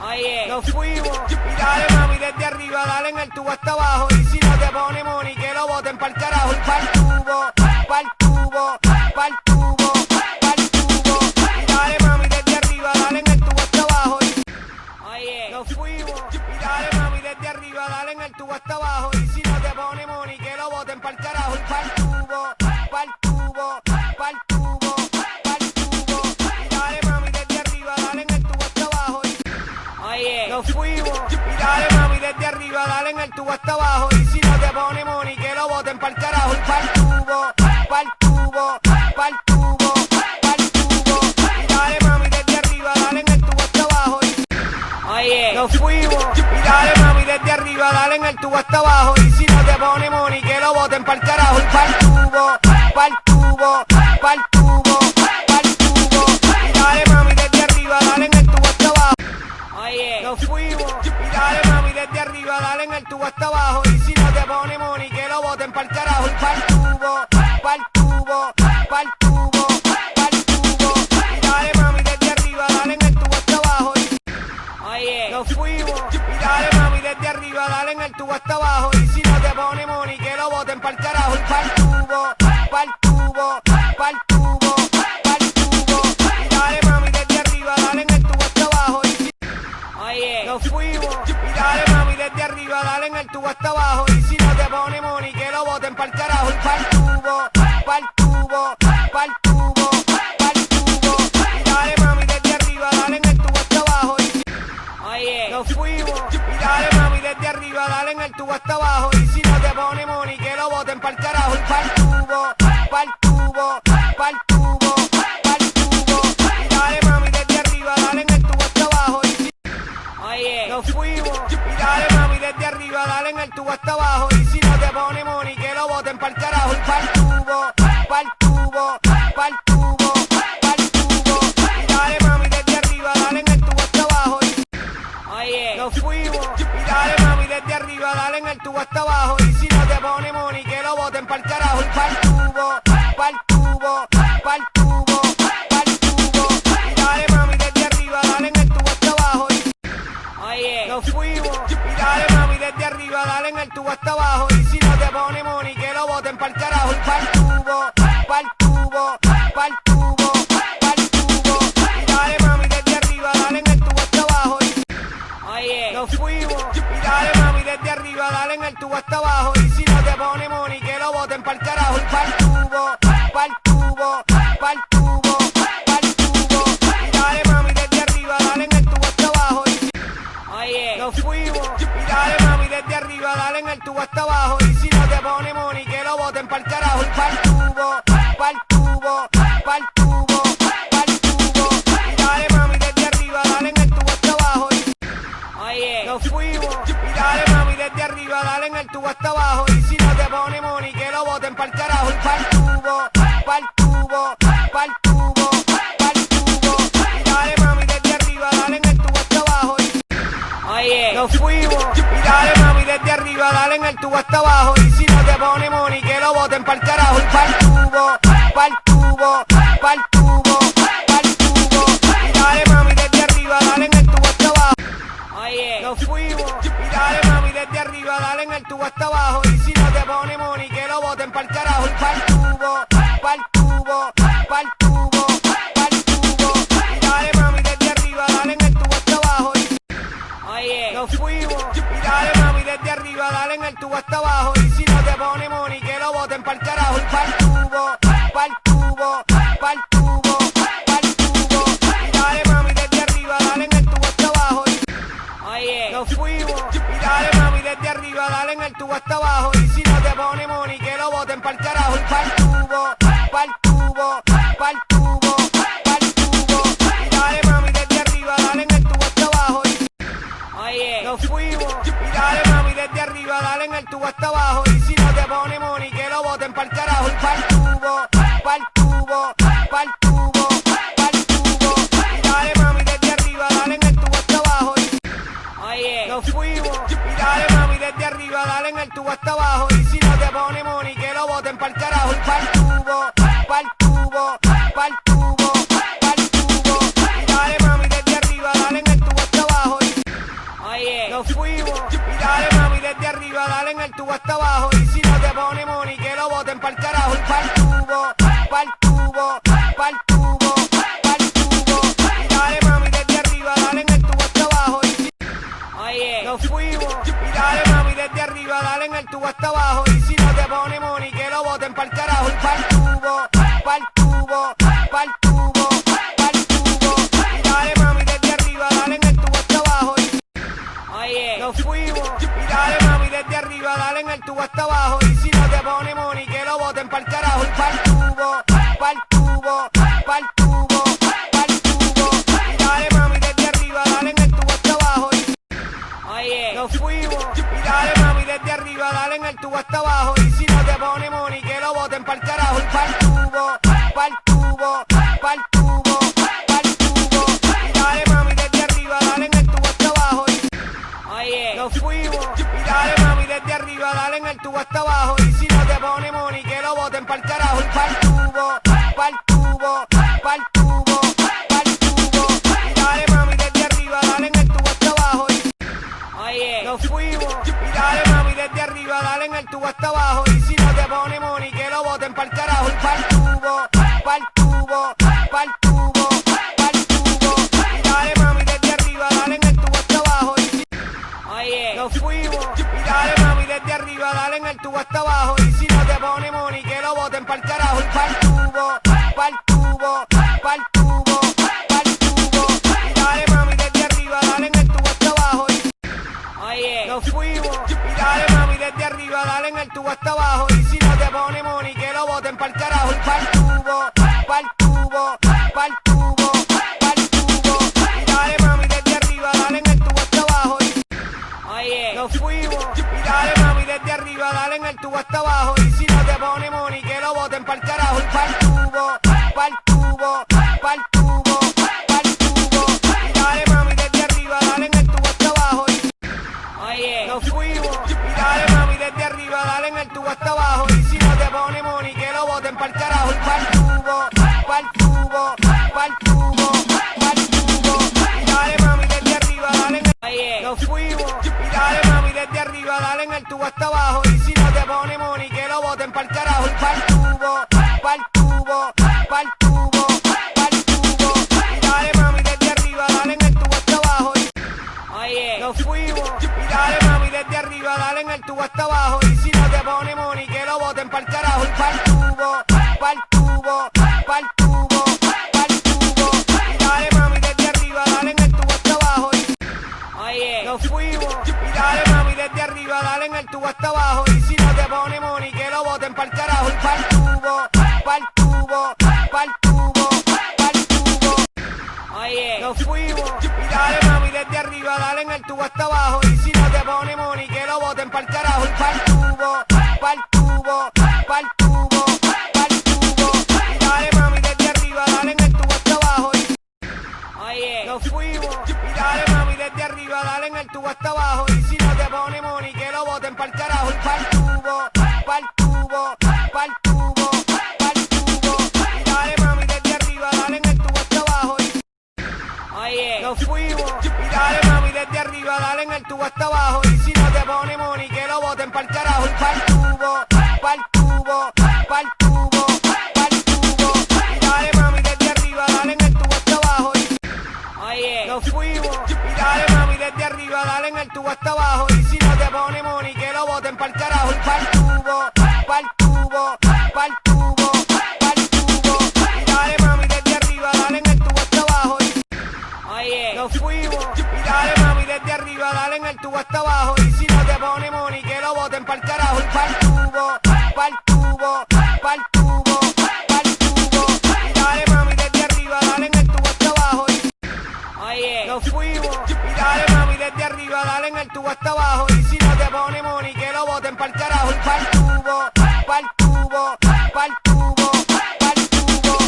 Oye, nos fuimos. Y dale mami desde arriba, dale en el tubo hasta abajo. Y si no te pone money, que lo boten pa'l carajo. Y pa'l tubo, pa'l tubo, pa'l tubo, pa'l tubo. Y dale mami desde arriba, dale en el tubo hasta abajo. oye, Nos fuimos. Y dale mami desde arriba, dale en el tubo hasta abajo. Y si no te pone money, que lo boten pa'l carajo. Y pa'l tubo, pa'l tubo, pa'l tubo, pa'l tubo. Y dale mami desde arriba, dale en el tubo hasta abajo. oye, Nos fuimos. Y dale mami desde arriba, dale en el tubo hasta abajo. Y si no te pone money, que lo boten pa'l carajo. Y pa'l tubo, pa'l tubo, pa'l tubo, pa'l tubo. Y dale mami desde arriba, dale en el tubo hasta abajo. oye, Nos fuimos. Y dale mami desde arriba, dale en el tubo hasta abajo. Y si no te pone money, que lo boten pa'l carajo. Y pa'l tubo, pa'l tubo, pa'l tubo, pa'l tubo. Y dale mami desde arriba, dale en el tubo hasta abajo. oye, Nos fuimos. Y dale mami desde arriba, dale en el tubo hasta abajo. Y si no te pone money, que lo boten pa'l carajo. Y pa'l tubo, pa'l tubo, pa'l tubo, pa'l tubo. Y dale mami desde arriba, dale en el tubo hasta abajo. oye, Nos fuimos. Y dale mami desde arriba, dale en el tubo hasta abajo. Y si no te pone money, que lo boten pa'l carajo. Y pa'l tubo, pa'l tubo, pa'l tubo, pa'l tubo. Y dale mami desde arriba, dale en el tubo hasta abajo. oye, Nos fuimos. Y dale mami desde arriba, dale en el tubo hasta abajo. Y si no te pone money, que lo boten pa'l carajo. Y pa'l tubo, pa'l tubo, pa'l tubo, pa'l tubo. Y dale mami desde arriba, dale en el tubo hasta abajo. oye, Nos fuimos. Y dale mami desde arriba, dale en el tubo hasta abajo. Y si no te pone money, que lo boten pa'l carajo. Y pa'l tubo, pa'l tubo, pa'l tubo, pa'l tubo. Y dale mami desde arriba, dale en el tubo hasta abajo. oye, Nos fuimos. Y dale mami desde arriba, dale en el tubo hasta abajo. Y si no te pone money, que lo boten pa'l carajo. Y pa'l tubo, pa'l tubo, pa'l tubo, pa'l tubo. Y dale mami desde arriba, dale en el tubo hasta abajo. oye, Nos fuimos. Y dale mami desde arriba, dale en el tubo hasta abajo. Y si no te pone money, que lo boten pa'l carajo. Y pa'l tubo, pa'l tubo, pa'l tubo, pa'l tubo. Y dale mami desde arriba, dale en el tubo hasta abajo. oye, Nos fuimos. Y dale mami desde arriba, dale en el tubo hasta abajo. Y si no te pone money, que lo boten pa'l carajo. Y pa'l tubo, pa'l tubo, pa'l tubo, pa'l tubo. Y dale mami desde arriba, dale en el tubo hasta abajo. oye, Nos fuimos. Y dale mami desde arriba, dale en el tubo hasta abajo. Y si no te pone money, que lo boten pa'l carajo. Y pa'l tubo, pa'l tubo, pa'l tubo, pa'l tubo. Y dale mami desde arriba, dale en el tubo hasta abajo. oye, Nos fuimos. Y dale mami desde arriba, dale en el tubo hasta abajo. Y si no te pone money, que lo boten pa'l carajo. Y pa'l tubo, pa'l tubo, pa'l tubo, pa'l tubo. Y dale mami desde arriba, dale en el tubo hasta abajo. oye, Nos fuimos. Y dale mami desde arriba, dale en el tubo hasta abajo. Y si no te pone money, que lo boten pa'l carajo. Y pa'l tubo, pa'l tubo, pa'l tubo, pa'l tubo. Y dale mami desde arriba, dale en el tubo hasta abajo. oye, Nos fuimos. Y dale mami desde arriba, dale en el tubo hasta abajo. Y si no te pone money, que lo boten pa'l carajo. Y pa'l tubo, pa'l tubo, pa'l tubo, pa'l tubo. Y dale mami desde arriba, dale en el tubo hasta abajo. oye, Nos fuimos. Y dale mami desde arriba, dale en el tubo hasta abajo. Y si no te pone money, que lo boten pa'l carajo. Y pa'l tubo, pa'l tubo, pa'l tubo, pa'l tubo. Y dale mami desde arriba, dale en el tubo hasta abajo. oye, Nos fuimos. Y dale mami desde arriba, dale en el tubo hasta abajo. Y si no te pone money, que lo boten pa'l carajo. Y pa'l tubo, pa'l tubo, pa'l tubo, pa'l tubo. Y dale mami desde arriba, dale en el tubo hasta abajo. oye, Nos fuimos. Y dale mami desde arriba, dale en el tubo hasta abajo. Y si no te pone money, que lo boten pa'l carajo. Y pa'l tubo, pa'l tubo, pa'l tubo, pa'l tubo. Y dale mami desde arriba, dale en el tubo hasta abajo. oye, Nos fuimos. Y dale mami desde arriba, dale en el tubo hasta abajo. Y si no te pone money, que lo boten pa'l carajo. Y pa'l tubo, pa'l tubo, pa'l tubo, pa'l tubo. Y dale mami desde arriba, dale en el tubo hasta abajo. oye, Nos fuimos. Y dale mami desde arriba, dale en el tubo hasta abajo. Y si no te pone money, que lo boten pa'l carajo. Y pa'l tubo, pa'l tubo, pa'l tubo, pa'l tubo. Y dale mami desde arriba, dale en el tubo hasta abajo. nos fuimos. Y dale mami desde arriba, dale en el tubo hasta abajo. Y si no te pone money, que lo boten pa'l carajo. Y pa'l tubo, pa'l tubo, pa'l tubo, pa'l tubo. Y dale mami desde arriba, dale en el tubo hasta abajo. Y si Oye, nos fuimos. Y dale mami desde arriba, dale en el tubo hasta abajo. Y si no te pone money, que lo boten pa'l carajo. Y pa'l tubo, pa'l tubo, pa'l tubo, pa'l tubo. Y dale mami desde arriba, dale en el tubo hasta abajo. oye, Nos fuimos. Y dale mami desde arriba, dale en el tubo hasta abajo. Y si no te pone money, que lo boten pa'l carajo. Y pa'l tubo, pa'l tubo, pa'l tubo, pa'l tubo. Y dale mami desde arriba, dale en el tubo hasta abajo. oye, Nos fuimos. Y dale mami desde arriba, dale en el tubo hasta abajo. Y si no te pone money, que lo boten pa'l carajo. Y pa'l tubo, pa'l tubo, pa'l tubo, pa'l tubo. Y dale mami desde arriba, dale en el tubo hasta abajo. oye, Nos fuimos. Y dale mami desde arriba, dale en el tubo hasta abajo. Y si no te pone money, que lo boten pa'l carajo. Y pa'l tubo, pa'l tubo, pa'l tubo, pa'l tubo. Y dale mami desde arriba, dale en el tubo hasta abajo. oye, Nos fuimos. Y dale mami desde arriba, dale en el tubo hasta abajo. Y si no te pone money, que lo boten pa'l carajo. Y pa'l tubo, pa'l tubo, pa'l tubo, pa'l tubo. Y dale mami desde arriba, dale en el tubo hasta abajo. oye, Nos fuimos. Y dale mami desde arriba, dale en el tubo hasta abajo. Y si no te pone money, que lo boten pa'l carajo. Y pa'l tubo, pa'l tubo, pa'l tubo, pa'l tubo. Y dale mami desde arriba, dale en el tubo hasta abajo. oye, Nos fuimos. Y dale mami desde arriba, dale en el tubo hasta abajo. Y si no te pone money, que lo boten pa'l carajo. Y pa'l tubo, pa'l tubo, pa'l tubo, pa'l tubo. Y dale mami desde arriba, dale en el tubo hasta abajo. oye, Nos fuimos. Y dale mami desde arriba, dale en el tubo hasta abajo. Y si no te pone money, que lo boten pa'l carajo. Y pa'l tubo, pa'l tubo, pa'l tubo, pa'l tubo. Y dale mami desde arriba, dale en el tubo hasta abajo. oye, Nos fuimos. Y dale mami desde arriba, dale en el tubo hasta abajo. Y si no te pone money, que lo boten pa'l carajo. Y pa'l tubo, pa'l tubo, pa'l tubo, pa'l tubo. Y dale mami desde arriba, dale en el oye, Nos fuimos. Y dale mami desde arriba, dale en el tubo hasta abajo. Y si no te pone money, que lo boten pa'l carajo. Y pa'l tubo, pa'l tubo, pa'l tubo, pa'l tubo. Y dale mami desde arriba, dale en el tubo hasta abajo. oye, Nos fuimos. Y dale mami desde arriba, dale en el tubo hasta abajo. Y si no te pone money, que lo boten pa'l carajo. Y pa'l tubo, pa'l tubo, pa'l tubo, pa'l tubo. Y dale mami desde arriba, dale en el tubo hasta abajo. oye, Nos fuimos. Y dale mami desde arriba, dale en el tubo hasta abajo. Y si no te pone money, que lo boten pa'l carajo. Y pa'l tubo, pa'l tubo, pa'l tubo, pa'l tubo. oye, Nos fuimos. Y dale mami desde arriba, dale en el tubo hasta abajo. Y si no te pone money, que lo boten pa'l carajo. Y pa'l tubo, pa'l tubo, pa'l tubo, pa'l tubo. Y dale mami desde arriba, dale en el tubo hasta abajo. oye, Nos fuimos. Y dale mami desde arriba, dale en el tubo hasta abajo. Y si no te pone money, que lo boten pa'l carajo. Y pa'l tubo, pa'l tubo, pa'l tubo, pa'l tubo. Y dale mami desde arriba, dale en el tubo hasta abajo. oye, Nos fuimos. Y dale mami desde arriba, dale en el tubo hasta abajo. Y si no te pone money, que lo boten pa'l carajo. Y pa'l tubo, pa'l tubo, pa'l tubo, pa'l tubo. Y dale mami desde arriba, dale en el tubo hasta abajo. oye, Nos fuimos. Y dale mami desde arriba, dale en el tubo hasta abajo. Y si no te pone money, que lo boten pa'l carajo. Y pa'l tubo, pa'l tubo, pa'l tubo, pa'l tubo. Y dale mami desde arriba, dale en el tubo hasta abajo. oye, Nos fuimos. Y dale mami desde arriba, dale en el tubo hasta abajo. Y si no te pone money, que lo boten pa'l carajo. Y pa'l tubo, pa'l tubo, pa'l tubo, pa'l tubo. Y dale mami desde arriba, dale en el tubo hasta abajo. oye, Nos fuimos. Y dale mami desde arriba, dale en el tubo hasta abajo. Y si no te pone money, que lo boten pa'l carajo. Y pa'l tubo, pa'l tubo, pa'l tubo.